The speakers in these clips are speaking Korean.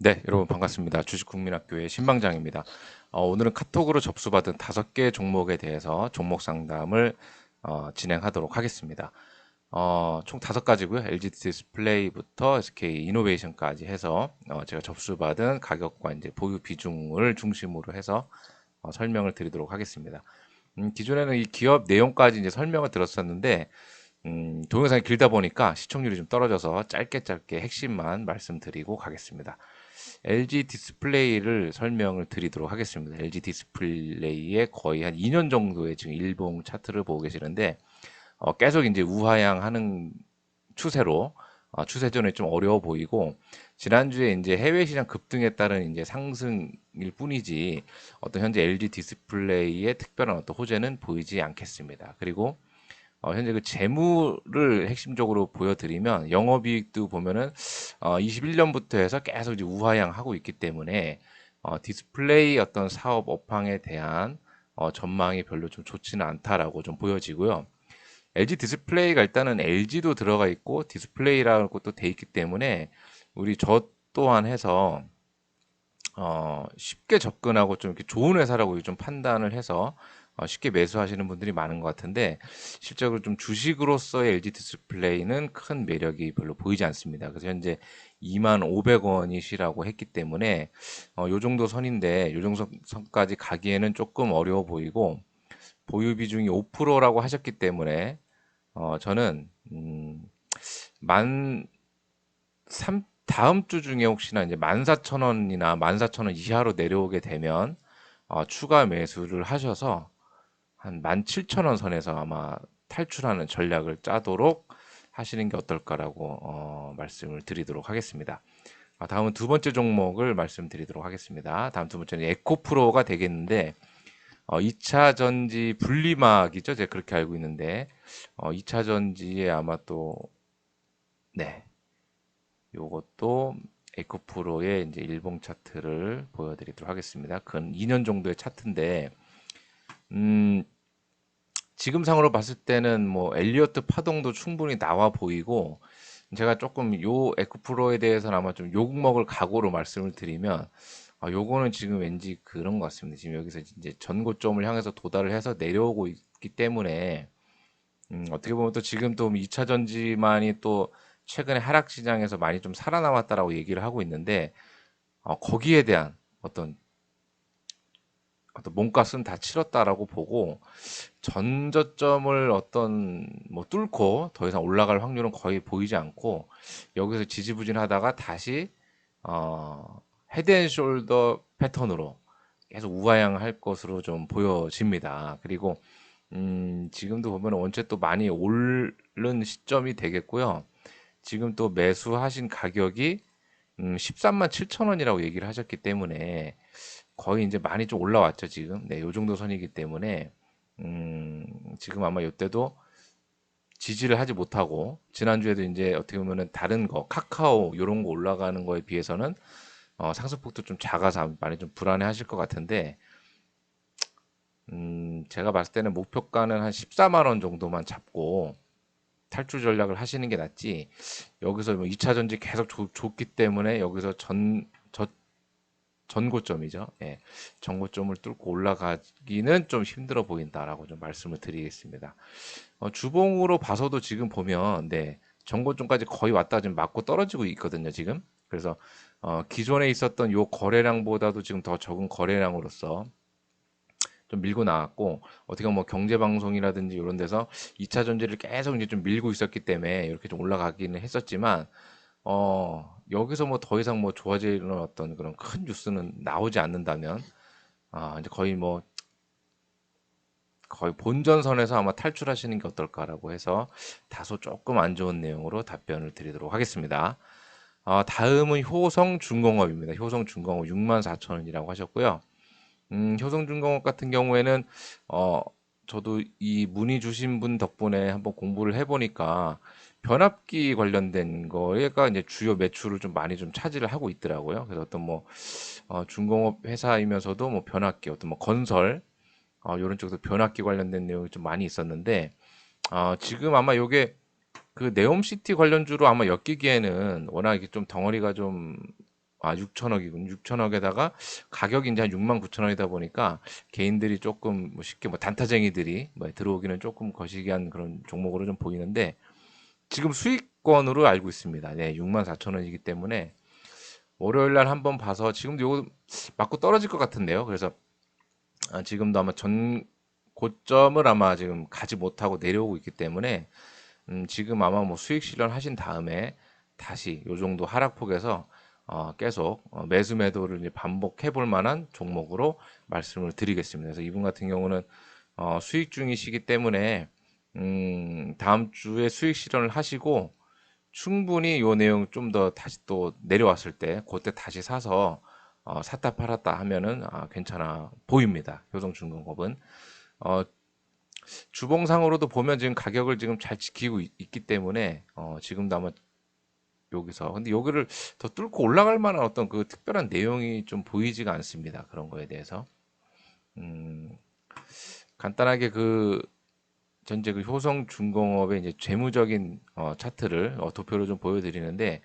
네, 여러분 반갑습니다. 주식국민학교의 신방장입니다. 오늘은 카톡으로 접수받은 5개 종목에 대해서 종목 상담을 진행하도록 하겠습니다. 총 5가지고요. LG 디스플레이부터 SK 이노베이션까지 해서 제가 접수받은 가격과 이제 보유 비중을 중심으로 해서 설명을 드리도록 하겠습니다. 기존에는 이 기업 내용까지 이제 설명을 들었었는데 동영상이 길다 보니까 시청률이 좀 떨어져서 짧게 핵심만 말씀드리고 가겠습니다. LG 디스플레이를 설명을 드리도록 하겠습니다. LG 디스플레이의 거의 한 2년 정도의 지금 일봉 차트를 보고 계시는데 계속 이제 우하향하는 추세로 추세전에 좀 어려워 보이고 지난주에 이제 해외 시장 급등에 따른 이제 상승일 뿐이지 어떤 현재 LG 디스플레이의 특별한 어떤 호재는 보이지 않겠습니다. 그리고 현재 그 재무를 핵심적으로 보여드리면 영업이익도 보면은 21년부터 해서 계속 이제 우하향하고 있기 때문에 디스플레이 어떤 사업 업황에 대한 전망이 별로 좀 좋지는 않다라고 좀 보여지고요. LG 디스플레이가 일단은 LG도 들어가 있고 디스플레이라는 것도 돼 있기 때문에 우리 저 또한 해서 쉽게 접근하고 좀 이렇게 좋은 회사라고 좀 판단을 해서 쉽게 매수하시는 분들이 많은 것 같은데 실적으로 좀 주식으로서의 LG 디스플레이는 큰 매력이 별로 보이지 않습니다. 그래서 현재 25,000원이시라고 했기 때문에 요 정도 선인데 요 정도 선까지 가기에는 조금 어려워 보이고 보유 비중이 5%라고 하셨기 때문에 저는 만 다음 주 중에 혹시나 이제 14,000원이나 14,000원 이하로 내려오게 되면 추가 매수를 하셔서 한 17,000원 선에서 아마 탈출하는 전략을 짜도록 하시는 게 어떨까라고 말씀을 드리도록 하겠습니다. 다음은 두 번째 종목을 말씀드리도록 하겠습니다. 다음 두 번째는 에코프로가 되겠는데 2차 전지 분리막이죠. 제가 그렇게 알고 있는데 2차 전지에 아마 또 네, 요것도 에코프로의 이제 일봉 차트를 보여드리도록 하겠습니다. 근 2년 정도의 차트인데, 음, 지금 상으로 봤을 때는 뭐 엘리어트 파동도 충분히 나와 보이고, 제가 조금 요 에코프로에 대해서는 아마 좀 욕먹을 각오로 말씀을 드리면, 요거는 지금 왠지 그런 것 같습니다. 지금 여기서 이제 전고점을 향해서 도달을 해서 내려오고 있기 때문에, 어떻게 보면 또 지금 또 2차 전지만이 또 최근에 하락 시장에서 많이 좀 살아남았다라고 얘기를 하고 있는데 거기에 대한 어떤 몸값은 다 치렀다라고 보고 전저점을 어떤 뭐 뚫고 더 이상 올라갈 확률은 거의 보이지 않고 여기서 지지부진하다가 다시 헤드앤숄더 패턴으로 계속 우하향할 것으로 좀 보여집니다. 그리고 지금도 보면 원체 또 많이 오른 시점이 되겠고요. 지금 또 매수하신 가격이 13만 7천 원이라고 얘기를 하셨기 때문에 거의 이제 많이 좀 올라왔죠, 지금. 네, 요 정도 선이기 때문에 지금 아마 이때도 지지를 하지 못하고 지난주에도 이제 어떻게 보면은 다른 거 카카오 요런 거 올라가는 거에 비해서는 상승폭도 좀 작아서 많이 좀 불안해 하실 것 같은데 제가 봤을 때는 목표가는 한 14만 원 정도만 잡고 탈출 전략을 하시는 게 낫지. 여기서 뭐 2차 전지 계속 좋기 때문에 여기서 전고점이죠. 예. 전고점을 뚫고 올라가기는 좀 힘들어 보인다라고 좀 말씀을 드리겠습니다. 주봉으로 봐서도 지금 보면 네. 전고점까지 거의 왔다 지금 맞고 떨어지고 있거든요, 지금. 그래서 기존에 있었던 요 거래량보다도 지금 더 적은 거래량으로서 좀 밀고 나왔고 어떻게 보면 뭐 경제 방송이라든지 이런 데서 2차 전지를 계속 이제 좀 밀고 있었기 때문에 이렇게 좀 올라가기는 했었지만 여기서 뭐 더 이상 뭐 좋아지는 어떤 그런 큰 뉴스는 나오지 않는다면 이제 거의 본전선에서 아마 탈출하시는 게 어떨까라고 해서 다소 조금 안 좋은 내용으로 답변을 드리도록 하겠습니다. 다음은 효성중공업입니다. 효성중공업 64,000원이라고 하셨고요. 효성중공업 같은 경우에는 어, 저도 이 문의 주신 분 덕분에 한번 공부를 해보니까 변압기 관련된 거가 이제 주요 매출을 좀 많이 좀 차지를 하고 있더라고요. 그래서 어떤 뭐 중공업 회사이면서도 뭐 변압기 어떤 뭐 건설 이런 쪽도 변압기 관련된 내용이 좀 많이 있었는데 지금 아마 요게 그 네옴시티 관련주로 아마 엮이기에는 워낙 이게 좀 덩어리가 좀 6천억이군. 6천억에다가 가격이 이제 한 6만 9천 원이다 보니까 개인들이 조금 뭐 쉽게 뭐 단타쟁이들이 뭐 들어오기는 조금 거시기한 그런 종목으로 좀 보이는데 지금 수익권으로 알고 있습니다. 네, 6만 4천 원이기 때문에 월요일 날 한번 봐서 지금도 요거 맞고 떨어질 것 같은데요. 그래서 지금도 아마 전 고점을 아마 지금 가지 못하고 내려오고 있기 때문에 지금 아마 뭐 수익 실현하신 다음에 다시 요 정도 하락폭에서 계속 매수 매도를 이제 반복해 볼 만한 종목으로 말씀을 드리겠습니다. 그래서 이분 같은 경우는 수익 중이시기 때문에 다음 주에 수익 실현을 하시고 충분히 요 내용 좀 더 다시 또 내려왔을 때 그때 다시 사서 샀다 팔았다 하면은 괜찮아 보입니다. 효성중공업은 어, 주봉상으로도 보면 지금 가격을 지금 잘 지키고 있기 때문에 지금도 아마 여기서 근데 여기를 더 뚫고 올라갈 만한 어떤 그 특별한 내용이 좀 보이지가 않습니다. 그런 거에 대해서 음, 간단하게 그 전체 그 효성중공업의 이제 재무적인 차트를 도표로 좀 보여드리는데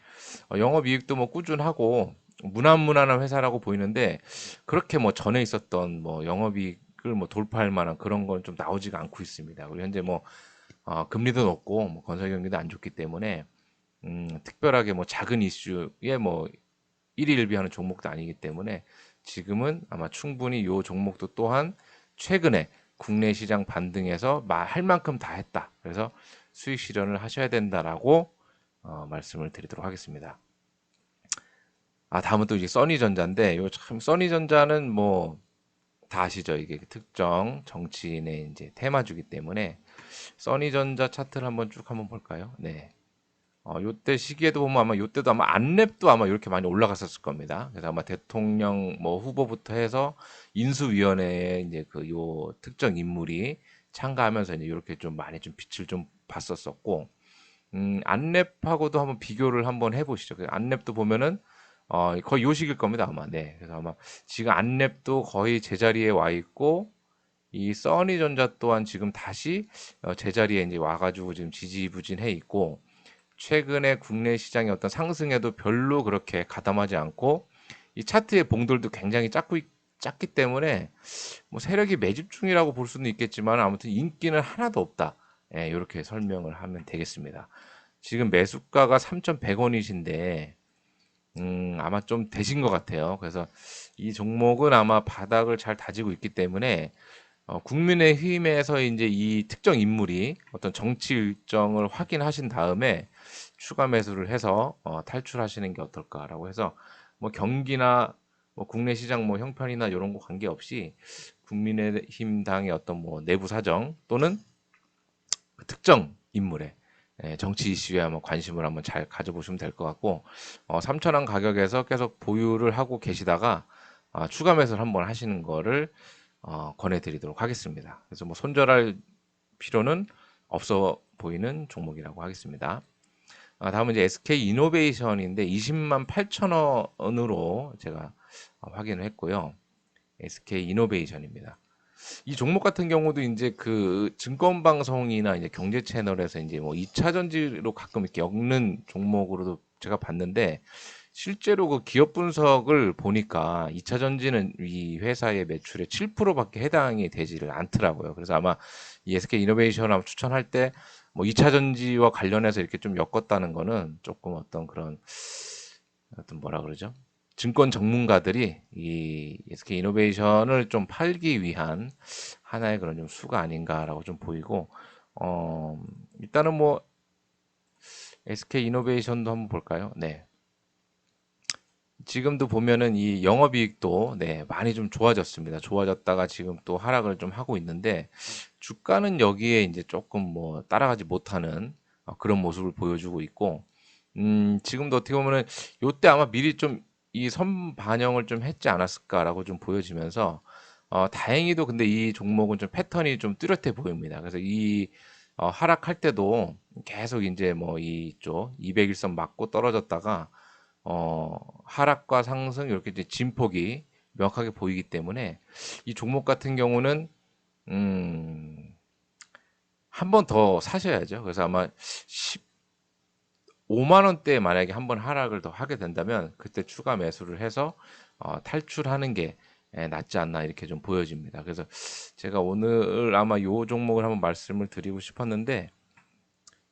영업이익도 뭐 꾸준하고 무난무난한 회사라고 보이는데 그렇게 뭐 전에 있었던 뭐 영업이익을 뭐 돌파할 만한 그런 건 좀 나오지가 않고 있습니다. 그리고 현재 뭐 금리도 높고 뭐 건설 경기도 안 좋기 때문에 특별하게 뭐 작은 이슈에 뭐 일희일비하는 종목도 아니기 때문에 지금은 아마 충분히 이 종목도 또한 최근에 국내 시장 반등해서 할 만큼 다 했다. 그래서 수익 실현을 하셔야 된다라고 말씀을 드리도록 하겠습니다. 다음은 또 이제 써니전자인데 요 참 써니전자는 뭐 다 아시죠? 이게 특정 정치인의 이제 테마주기 때문에 써니전자 차트를 한번 쭉 한번 볼까요? 네. 요때 시기에도 보면 아마 요때도 아마 안랩도 아마 이렇게 많이 올라갔었을 겁니다. 그래서 아마 대통령 뭐 후보부터 해서 인수위원회에 이제 그 요 특정 인물이 참가하면서 이제 이렇게 좀 많이 좀 빛을 좀 봤었었고, 안랩하고도 한번 비교를 한번 해보시죠. 그 안랩도 보면은 거의 요 시기일 겁니다 아마. 네. 그래서 아마 지금 안랩도 거의 제자리에 와 있고 이 써니전자 또한 지금 다시 제자리에 이제 와가지고 지금 지지부진해 있고. 최근에 국내 시장의 어떤 상승에도 별로 그렇게 가담하지 않고 이 차트의 봉돌도 굉장히 작기 때문에 뭐 세력이 매집 중이라고 볼 수는 있겠지만 아무튼 인기는 하나도 없다. 예, 이렇게 설명을 하면 되겠습니다. 지금 매수가가 3,100원이신데 아마 좀 되신 것 같아요. 그래서 이 종목은 아마 바닥을 잘 다지고 있기 때문에 국민의힘에서 이제 이 특정 인물이 어떤 정치 일정을 확인하신 다음에 추가 매수를 해서 탈출하시는 게 어떨까라고 해서 뭐 경기나 뭐 국내 시장 뭐 형편이나 이런 거 관계없이 국민의힘 당의 어떤 뭐 내부 사정 또는 그 특정 인물의 정치 이슈에 한번 관심을 한번 잘 가져보시면 될 것 같고 3천원 가격에서 계속 보유를 하고 계시다가 추가 매수를 한번 하시는 거를 권해드리도록 하겠습니다. 그래서 뭐 손절할 필요는 없어 보이는 종목이라고 하겠습니다. 다음은 이제 SK 이노베이션인데 20만 8천 원으로 제가 확인을 했고요. SK 이노베이션입니다. 이 종목 같은 경우도 이제 그 증권 방송이나 이제 경제 채널에서 이제 뭐 2차 전지로 가끔 이렇게 엮는 종목으로도 제가 봤는데 실제로 그 기업 분석을 보니까 2차 전지는 이 회사의 매출의 7%밖에 해당이 되지를 않더라고요. 그래서 아마 이 SK 이노베이션 한번 추천할 때 뭐 2차 전지와 관련해서 이렇게 좀 엮었다는 거는 조금 어떤 그런 어떤 뭐라 그러죠? 증권 전문가들이 이 SK 이노베이션을 좀 팔기 위한 하나의 그런 좀 수가 아닌가라고 좀 보이고 일단은 뭐 SK 이노베이션도 한번 볼까요? 네. 지금도 보면은 이 영업이익도 네, 많이 좀 좋아졌습니다. 좋아졌다가 지금 또 하락을 좀 하고 있는데 주가는 여기에 이제 조금 뭐 따라가지 못하는 그런 모습을 보여주고 있고 지금도 어떻게 보면은 요때 아마 미리 좀 이 선 반영을 좀 했지 않았을까라고 좀 보여지면서 다행히도 근데 이 종목은 좀 패턴이 좀 뚜렷해 보입니다. 그래서 이 하락할 때도 계속 이제 뭐 이쪽 200일선 맞고 떨어졌다가 하락과 상승 이렇게 이제 진폭이 명확하게 보이기 때문에 이 종목 같은 경우는 한 번 더 사셔야죠. 그래서 아마 5만 원대에 만약에 한번 하락을 더 하게 된다면 그때 추가 매수를 해서 탈출하는 게 낫지 않나 이렇게 좀 보여집니다. 그래서 제가 오늘 아마 요 종목을 한번 말씀을 드리고 싶었는데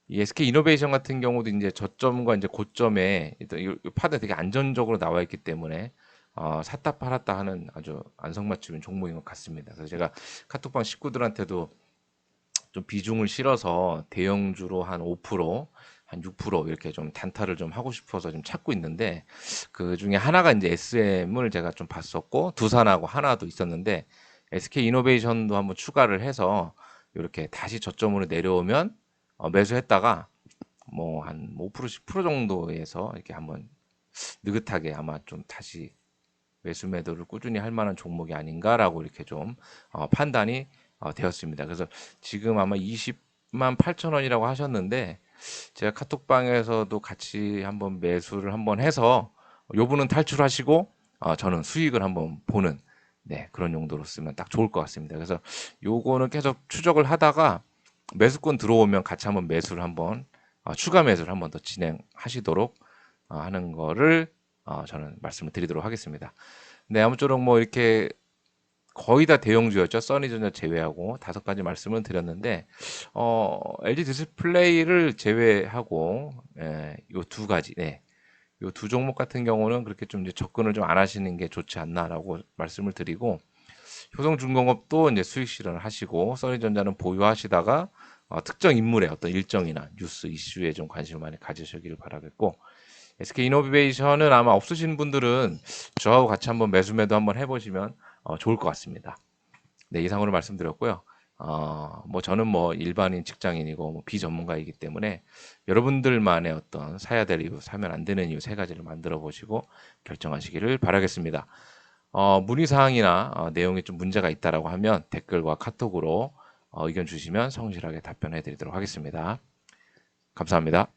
이 SK 이노베이션 같은 경우도 이제 저점과 이제 고점에 일단 이 판에 되게 안전적으로 나와 있기 때문에 샀다 팔았다 하는 아주 안성맞춤인 종목인 것 같습니다. 그래서 제가 카톡방 식구들한테도 좀 비중을 실어서 대형주로 한 5%, 한 6% 이렇게 좀 단타를 좀 하고 싶어서 좀 찾고 있는데 그 중에 하나가 이제 SM을 제가 좀 봤었고 두산하고 하나도 있었는데 SK 이노베이션도 한번 추가를 해서 이렇게 다시 저점으로 내려오면 매수했다가 뭐 한 5% 10% 정도에서 이렇게 한번 느긋하게 아마 좀 다시 매수 매도를 꾸준히 할 만한 종목이 아닌가라고 이렇게 좀 판단이 되었습니다. 그래서 지금 아마 20만 8천 원이라고 하셨는데 제가 카톡방에서도 같이 한번 매수를 한번 해서 요분은 탈출하시고 저는 수익을 한번 보는 네, 그런 용도로 쓰면 딱 좋을 것 같습니다. 그래서 요거는 계속 추적을 하다가 매수권 들어오면 같이 한번 매수를 한번 추가 매수를 한번 더 진행하시도록 하는 거를 저는 말씀을 드리도록 하겠습니다. 네, 아무쪼록 뭐 이렇게 거의 다 대형주였죠. 써니전자 제외하고 5가지 말씀을 드렸는데 LG 디스플레이를 제외하고 요 2가지, 네, 요 두 종목 같은 경우는 그렇게 좀 이제 접근을 좀 안 하시는 게 좋지 않나라고 말씀을 드리고 효성중공업도 이제 수익 실현을 하시고 써니전자는 보유하시다가 특정 인물의 어떤 일정이나 뉴스 이슈에 좀 관심을 많이 가지시기를 바라겠고 SK이노베이션은 아마 없으신 분들은 저하고 같이 한번 매수매도 한번 해보시면 좋을 것 같습니다. 네, 이상으로 말씀드렸고요. 뭐 저는 뭐 일반인 직장인이고 뭐 비전문가이기 때문에 여러분들만의 어떤 사야 될 이유, 사면 안 되는 이유 3가지를 만들어 보시고 결정하시기를 바라겠습니다. 문의 사항이나 내용에 좀 문제가 있다라고 하면 댓글과 카톡으로 의견 주시면 성실하게 답변해 드리도록 하겠습니다. 감사합니다.